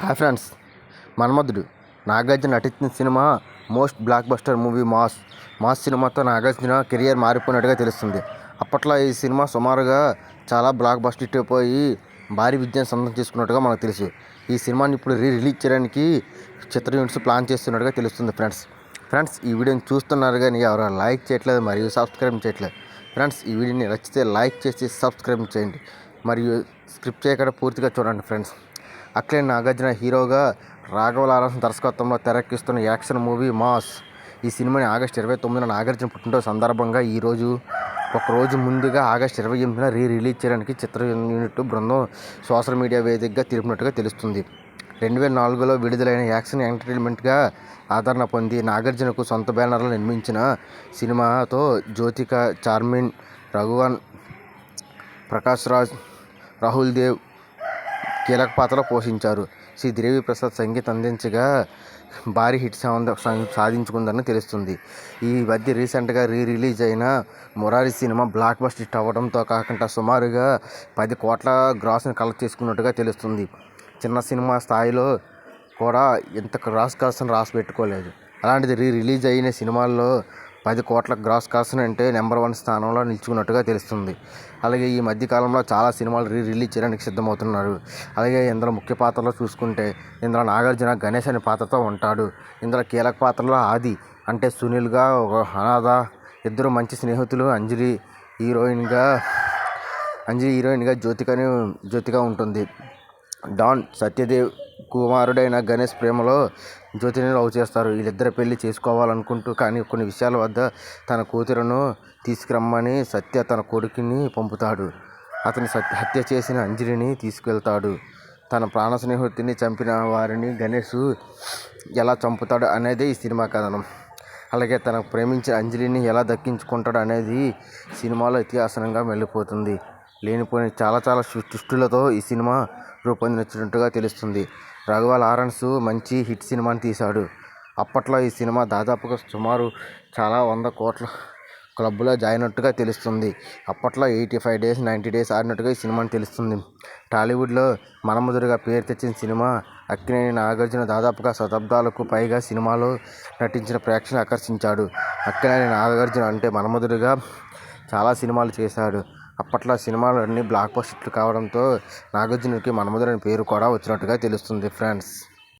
Hi friends, మన్మధుడు నాగార్జున నటించిన cinema most block buster movie mass సినిమాతో Nagarjuna career మారిపోయినట్టుగా తెలుస్తుంది. అప్పట్లో ఈ సినిమా సుమారుగా చాలా బ్లాక్ బస్టర్ హిట్ అయిపోయి భారీ విజయాన్ని సొంతం చేసుకున్నట్టుగా మనకు తెలుసు. ఈ సినిమాని ఇప్పుడు రిలీజ్ చేయడానికి చిత్ర యూనిట్స్ ప్లాన్ చేస్తున్నట్టుగా తెలుస్తుంది. ఫ్రెండ్స్ ఈ వీడియోని చూస్తున్నారు కానీ ఎవరు లైక్ చేయట్లేదు మరియు సబ్స్క్రైబ్ చేయట్లేదు. ఫ్రెండ్స్ ఈ వీడియోని నచ్చితే లైక్ చేసి సబ్స్క్రైబ్ చేయండి మరియు స్క్రిప్ట్ చేయకుండా పూర్తిగా చూడండి. ఫ్రెండ్స్, అక్కినేని నాగార్జున హీరోగా రాఘవ లారెన్స్ దర్శకత్వంలో తెరకెక్కిస్తున్న యాక్షన్ మూవీ మాస్. ఈ సినిమాని ఆగస్టు 29న నాగార్జున పుట్టినరోజు సందర్భంగా ఒకరోజు ముందుగా ఆగస్టు 28న రిలీజ్ చేయడానికి చిత్ర యూనిట్ బృందం సోషల్ మీడియా వేదికగా తెలిపినట్టుగా తెలుస్తుంది. 2004లో విడుదలైన యాక్షన్ ఎంటర్టైన్మెంట్గా ఆదరణ పొంది నాగార్జునకు సొంత బ్యానర్లో నిర్మించిన సినిమాతో జ్యోతిక, చార్మిన్, రఘువన్, ప్రకాష్ రాజ్, రాహుల్ దేవ్ కీలక పాత్రలో పోషించారు. శ్రీ దేవి ప్రసాద్ సంగీతం అందించగా భారీ హిట్ సాధించుకుందని తెలుస్తుంది. ఈ మధ్య రీసెంట్గా రిలీజ్ అయిన Murari cinema block buster hit అవ్వడంతో కాకుండా సుమారుగా 10 కోట్ల గ్రాస్ని కలెక్ట్ చేసుకున్నట్టుగా తెలుస్తుంది. చిన్న సినిమా స్థాయిలో కూడా ఇంత గ్రాస్ కలెక్షన్ రాసి పెట్టుకోలేదు. అలాంటిది రిలీజ్ అయిన సినిమాల్లో 10 కోట్ల గ్రాస్ కలెక్షన్ అంటే నెంబర్ 1 స్థానంలో నిలుచుకున్నట్టుగా తెలుస్తుంది. అలాగే ఈ మధ్యకాలంలో చాలా సినిమాలు రిలీజ్ చేయడానికి సిద్ధమవుతున్నారు. అలాగే ఇందులో ముఖ్య పాత్రలో చూసుకుంటే ఇందులో నాగార్జున గణేష్ అనే పాత్రతో ఉంటాడు. ఇందులో కీలక పాత్రలో ఆది అంటే సునీల్గా ఒక అనాథ, ఇద్దరు మంచి స్నేహితులు. అంజలి హీరోయిన్గా జ్యోతిక ఉంటుంది. డాన్ సత్యదేవ్ కుమారుడైన గణేష్ ప్రేమలో జ్యోతిని లవ్ చేస్తారు. వీళ్ళిద్దరు పెళ్లి చేసుకోవాలనుకుంటూ కానీ కొన్ని విషయాల వద్ద తన కూతురును తీసుకురమ్మని సత్య తన కొడుకుని పంపుతాడు. అతని హత్య చేసిన అంజలిని తీసుకెళ్తాడు. తన ప్రాణ స్నేహితుడిని చంపిన వారిని గణేష్ ఎలా చంపుతాడు అనేది ఈ సినిమా కథనం. అలాగే తనకు ప్రేమించిన అంజలిని ఎలా దక్కించుకుంటాడు అనేది సినిమాలో ఇతిహాసంగా వెళ్ళిపోతుంది. లేనిపోయిన చాలా ట్విస్టులతో ఈ సినిమా రూపొందించినట్టుగా తెలుస్తుంది. రాఘవ లారెన్స్ మంచి హిట్ సినిమాని తీశాడు. అప్పట్లో ఈ సినిమా దాదాపుగా సుమారు చాలా 100 కోట్ల క్లబ్లో జాయిన్ అయినట్టుగా తెలుస్తుంది. అప్పట్లో 85 డేస్ 90 డేస్ ఆడినట్టుగా ఈ సినిమాని తెలుస్తుంది. టాలీవుడ్లో మన్మధుడిగా పేరు తెచ్చిన సినిమా అక్కినేని నాగార్జున దాదాపుగా శతాబ్దాలకు పైగా సినిమాలో నటించిన ప్రేక్షకులను ఆకర్షించాడు. అక్కినేని నాగార్జున అంటే మన్మధుడిగా చాలా సినిమాలు చేశాడు. అప్పట్లో సినిమాలు అన్నీ బ్లాక్ బస్టర్ హిట్లు కావడంతో నాగార్జునకి మన్మధుడు అనే పేరు కూడా వచ్చినట్టుగా తెలుస్తుంది. ఫ్రెండ్స్.